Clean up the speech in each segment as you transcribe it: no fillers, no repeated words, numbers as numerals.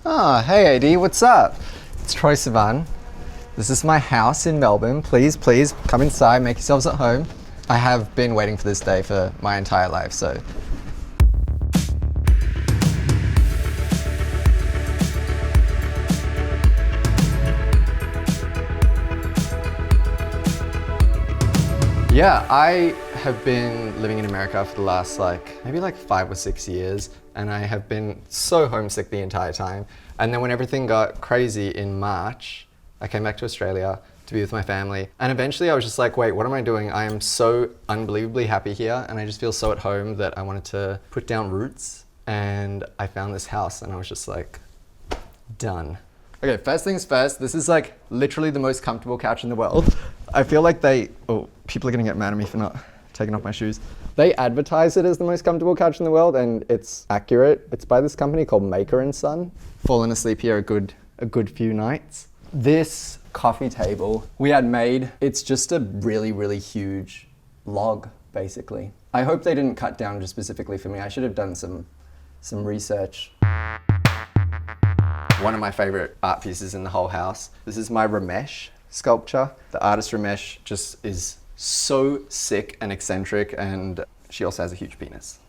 Oh, hey AD, what's up? It's Troya Sivana. This is my house in Melbourne. Please come inside, make yourselves at home. I have been waiting for this day for my entire life, so. Yeah, I have been living in America for the last maybe 5 or 6 years, and I have been so homesick the entire time. And then when everything got crazy in March, I came back to Australia to be with my family. And eventually I was just like, wait, what am I doing? I am so unbelievably happy here, and I just feel so at home that I wanted to put down roots. And I found this house and I was just like, done. Okay, first things first, this is literally the most comfortable couch in the world. I feel like people are gonna get mad at me for not taking off my shoes. They advertise it as the most comfortable couch in the world, and it's accurate. It's by this company called Maker & Son. Fallen asleep here a good few nights. This coffee table we had made, it's just a really, really huge log, basically. I hope they didn't cut down just specifically for me. I should have done some research. One of my favorite art pieces in the whole house. This is my Ramesh Sculpture. The artist Ramesh just is so sick and eccentric, and she also has a huge penis.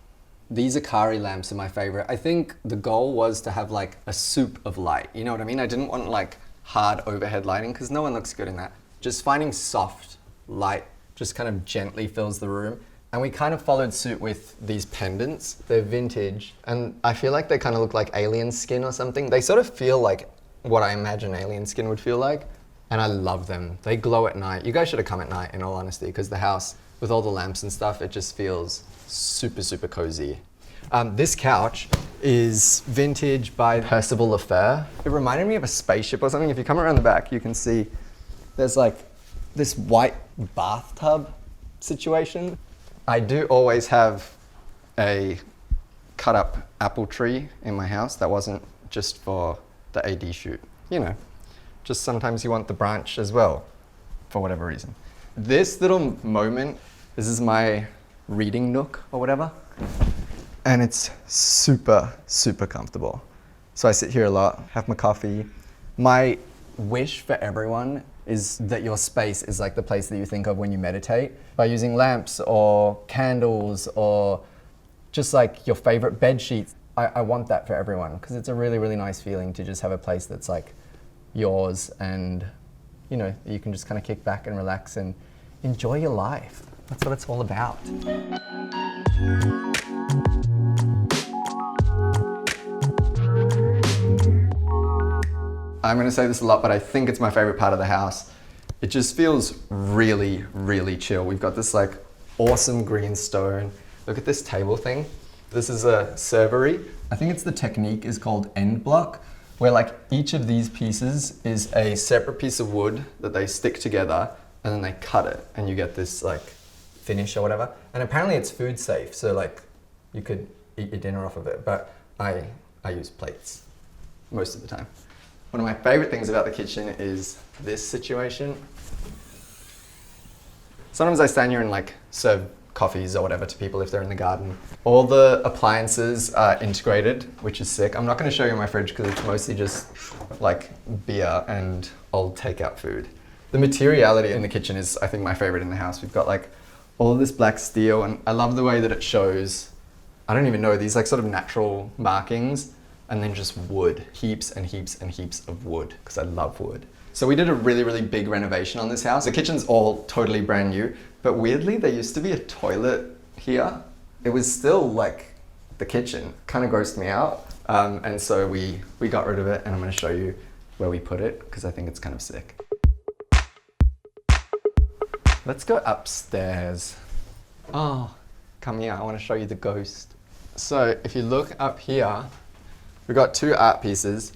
These Akari lamps are my favorite. I think the goal was to have a soup of light. You know what I mean? I didn't want hard overhead lighting because no one looks good in that. Just finding soft light just kind of gently fills the room. And we kind of followed suit with these pendants. They're vintage, and I feel like they kind of look like alien skin or something. They sort of feel like what I imagine alien skin would feel like, and I love them. They glow at night. You guys should have come at night, in all honesty, because the house, with all the lamps and stuff, it just feels super, super cozy. This couch is vintage by Percival Lafare. It reminded me of a spaceship or something. If you come around the back, you can see there's this white bathtub situation. I do always have a cut up apple tree in my house. That wasn't just for the AD shoot. You know, just sometimes you want the branch as well, for whatever reason. This little moment, this is my reading nook or whatever. And it's super, super comfortable. So I sit here a lot, have my coffee. My wish for everyone is that your space is the place that you think of when you meditate, by using lamps or candles or just your favorite bed sheets. I want that for everyone, because it's a really, really nice feeling to just have a place that's yours, and you know, you can just kind of kick back and relax and enjoy your life. That's what it's all about. I'm gonna say this a lot, but I think it's my favorite part of the house. It just feels really, really chill. We've got this awesome green stone. Look at this table thing. This is a servery. I think the technique is called end block, where each of these pieces is a separate piece of wood that they stick together, and then they cut it, and you get this finish or whatever. And apparently it's food safe, so you could eat your dinner off of it, but I use plates most of the time. One of my favorite things about the kitchen is this situation. Sometimes I stand here and serve coffees or whatever to people if they're in the garden. All the appliances are integrated, which is sick. I'm not gonna show you my fridge because it's mostly just beer and old takeout food. The materiality in the kitchen is, I think, my favorite in the house. We've got all of this black steel, and I love the way that it shows, I don't even know, these sort of natural markings, and then just wood, heaps and heaps and heaps of wood, because I love wood. So we did a really, really big renovation on this house. The kitchen's all totally brand new, but weirdly, there used to be a toilet here. It was still the kitchen. Kind of grossed me out. And so we got rid of it, and I'm gonna show you where we put it, because I think it's kind of sick. Let's go upstairs. Oh, come here, I wanna show you the ghost. So if you look up here, we've got two art pieces.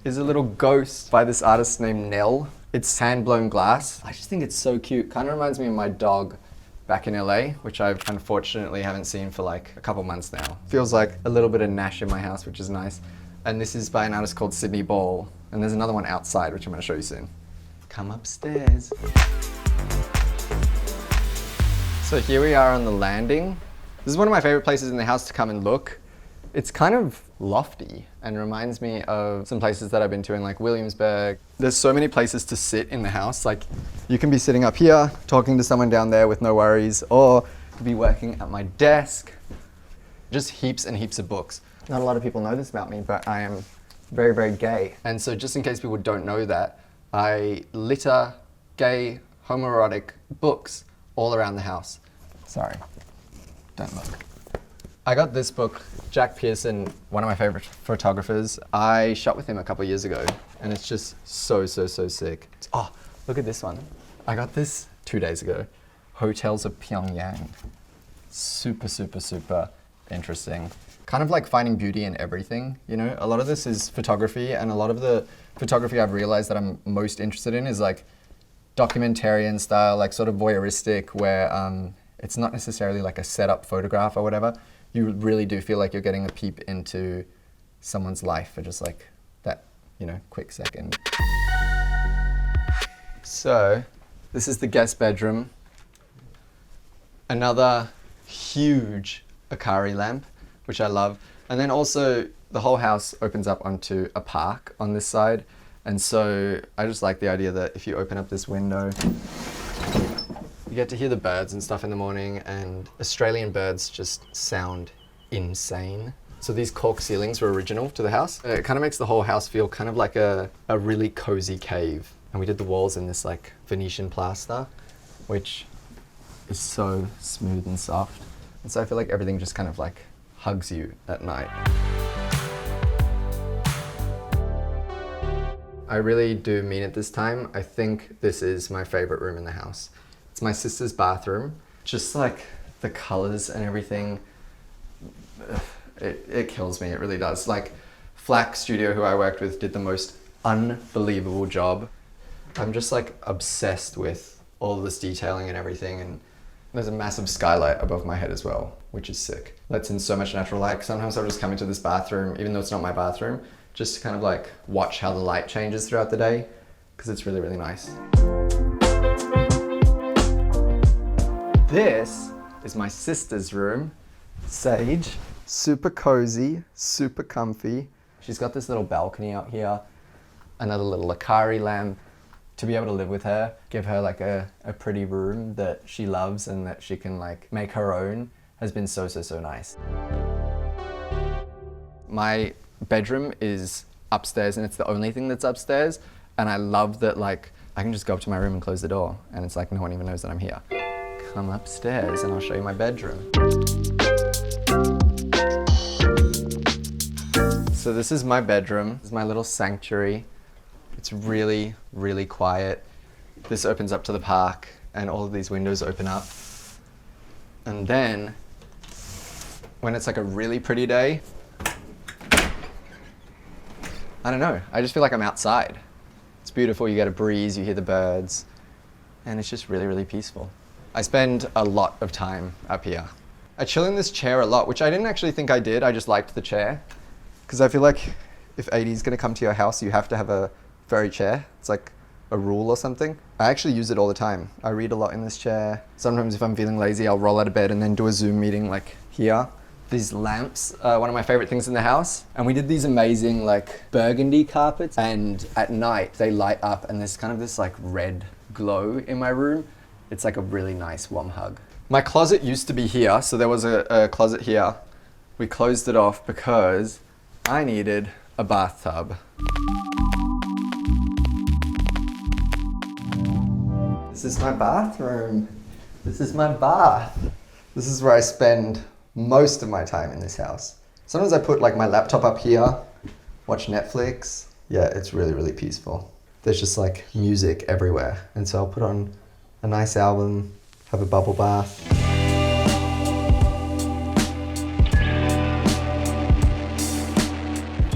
There's a little ghost by this artist named Nell. It's hand-blown glass. I just think it's so cute. Kind of reminds me of my dog back in LA, which I unfortunately haven't seen for a couple months now. Feels like a little bit of Nash in my house, which is nice. And this is by an artist called Sydney Ball. And there's another one outside, which I'm gonna show you soon. Come upstairs. So here we are on the landing. This is one of my favorite places in the house to come and look. It's kind of lofty and reminds me of some places that I've been to in like Williamsburg. There's so many places to sit in the house. Like you can be sitting up here talking to someone down there with no worries, or you could be working at my desk. Just heaps and heaps of books. Not a lot of people know this about me, but I am very, very gay. And so just in case people don't know that, I litter gay, homoerotic books all around the house. Sorry, don't look. I got this book, Jack Pearson, one of my favorite photographers. I shot with him a couple of years ago, and it's just so, so, so sick. Oh, look at this one. I got this 2 days ago. Hotels of Pyongyang. Super, super, super interesting. Kind of like finding beauty in everything, you know? A lot of this is photography, and a lot of the photography I've realized that I'm most interested in is like documentarian style, like sort of voyeuristic, where it's not necessarily like a setup photograph or whatever. You really do feel like you're getting a peep into someone's life for just like that, you know, quick second. So, this is the guest bedroom. Another huge Akari lamp, which I love. And then also the whole house opens up onto a park on this side. And so I just like the idea that if you open up this window, you get to hear the birds and stuff in the morning, and Australian birds just sound insane. So these cork ceilings were original to the house. It kind of makes the whole house feel kind of like a really cozy cave. And we did the walls in this like Venetian plaster, which is so smooth and soft. And so I feel like everything just kind of like hugs you at night. I really do mean it this time. I think this is my favorite room in the house. It's my sister's bathroom. Just like the colors and everything, it kills me, it really does. Like Flack Studio, who I worked with, did the most unbelievable job. I'm just like obsessed with all of this detailing and everything, and there's a massive skylight above my head as well, which is sick. Lets in so much natural light. Sometimes I'll just come into this bathroom, even though it's not my bathroom, just to kind of like watch how the light changes throughout the day, because it's really, really nice. This is my sister's room, Sage. Super cozy, super comfy. She's got this little balcony out here, another little Akari lamp. To be able to live with her, give her like a pretty room that she loves and that she can like make her own, has been so, so, so nice. My bedroom is upstairs, and it's the only thing that's upstairs, and I love that like I can just go up to my room and close the door, and it's like no one even knows that I'm here. Come upstairs and I'll show you my bedroom. So this is my bedroom. This is my little sanctuary. It's really, really quiet. This opens up to the park, and all of these windows open up. And then, when it's like a really pretty day, I don't know, I just feel like I'm outside. It's beautiful, you get a breeze, you hear the birds, and it's just really, really peaceful. I spend a lot of time up here. I chill in this chair a lot, which I didn't actually think I did, I just liked the chair. Because I feel like if 80 is gonna come to your house, you have to have a furry chair. It's like a rule or something. I actually use it all the time. I read a lot in this chair. Sometimes if I'm feeling lazy, I'll roll out of bed and then do a Zoom meeting like here. These lamps are one of my favorite things in the house. And we did these amazing like burgundy carpets, and at night they light up and there's kind of this like red glow in my room. It's like a really nice warm hug. My closet used to be here, so there was a closet here. We closed it off because I needed a bathtub. This is my bathroom. This is my bath. This is where I spend most of my time in this house. Sometimes I put like my laptop up here, watch Netflix. Yeah, it's really, really peaceful. There's just like music everywhere. And so I'll put on a nice album, have a bubble bath.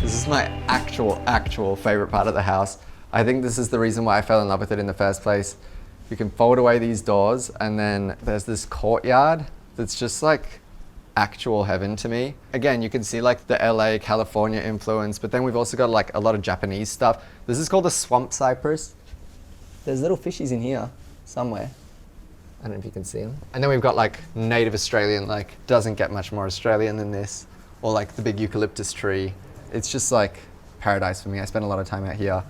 This is my actual favorite part of the house. I think this is the reason why I fell in love with it in the first place. You can fold away these doors, and then there's this courtyard that's just like actual heaven to me. Again, you can see like the LA, California influence, but then we've also got like a lot of Japanese stuff. This is called a swamp cypress. There's little fishies in here somewhere. I don't know if you can see them. And then we've got like native Australian, like doesn't get much more Australian than this. or like the big eucalyptus tree. It's just like paradise for me. I spend a lot of time out here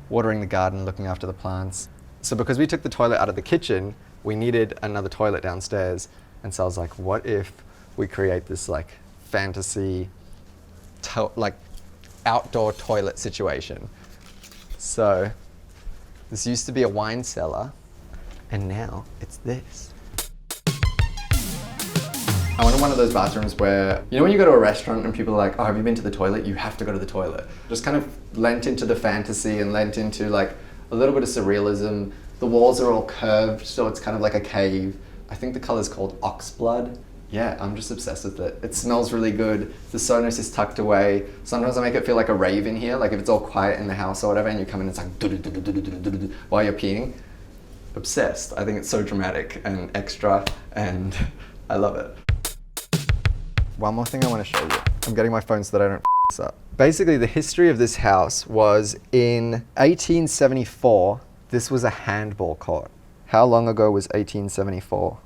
watering the garden, looking after the plants. So because we took the toilet out of the kitchen, we needed another toilet downstairs. And so I was like, what if we create this like fantasy, like outdoor toilet situation? So this used to be a wine cellar, and now it's this. I wanted one of those bathrooms where, you know when you go to a restaurant and people are like, oh, have you been to the toilet? You have to go to the toilet. Just kind of lent into the fantasy and lent into like a little bit of surrealism. The walls are all curved, so it's kind of like a cave. I think the color's called oxblood. Yeah, I'm just obsessed with it. It smells really good. The Sonos is tucked away. Sometimes I make it feel like a rave in here, like if it's all quiet in the house or whatever and you come in and it's like while you're peeing. Obsessed. I think it's so dramatic and extra and I love it. One more thing I want to show you. I'm getting my phone so that I don't this up. Basically, the history of this house was in 1874, this was a handball court. How long ago was 1874?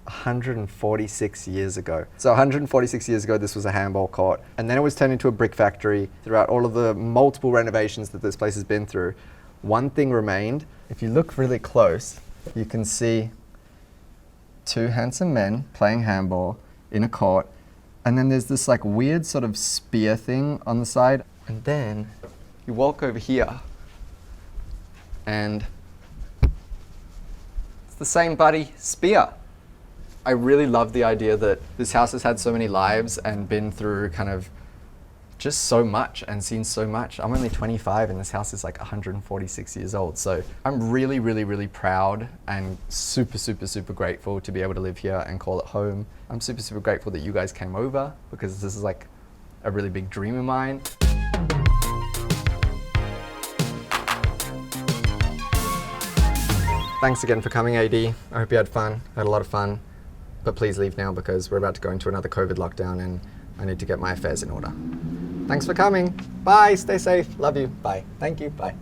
146 years ago. So 146 years ago, this was a handball court. And then it was turned into a brick factory. Throughout all of the multiple renovations that this place has been through, one thing remained. If you look really close, you can see two handsome men playing handball in a court. And then there's this like weird sort of spear thing on the side. And then you walk over here and it's the same bloody spear. I really love the idea that this house has had so many lives and been through kind of just so much and seen so much. I'm only 25 and this house is like 146 years old. So I'm really, really, really proud and super, super, super grateful to be able to live here and call it home. I'm super, super grateful that you guys came over because this is like a really big dream of mine. Thanks again for coming, AD. I hope you had fun. I had a lot of fun. But please leave now because we're about to go into another COVID lockdown and I need to get my affairs in order. Thanks for coming. Bye, stay safe. Love you. Bye. Thank you. Bye.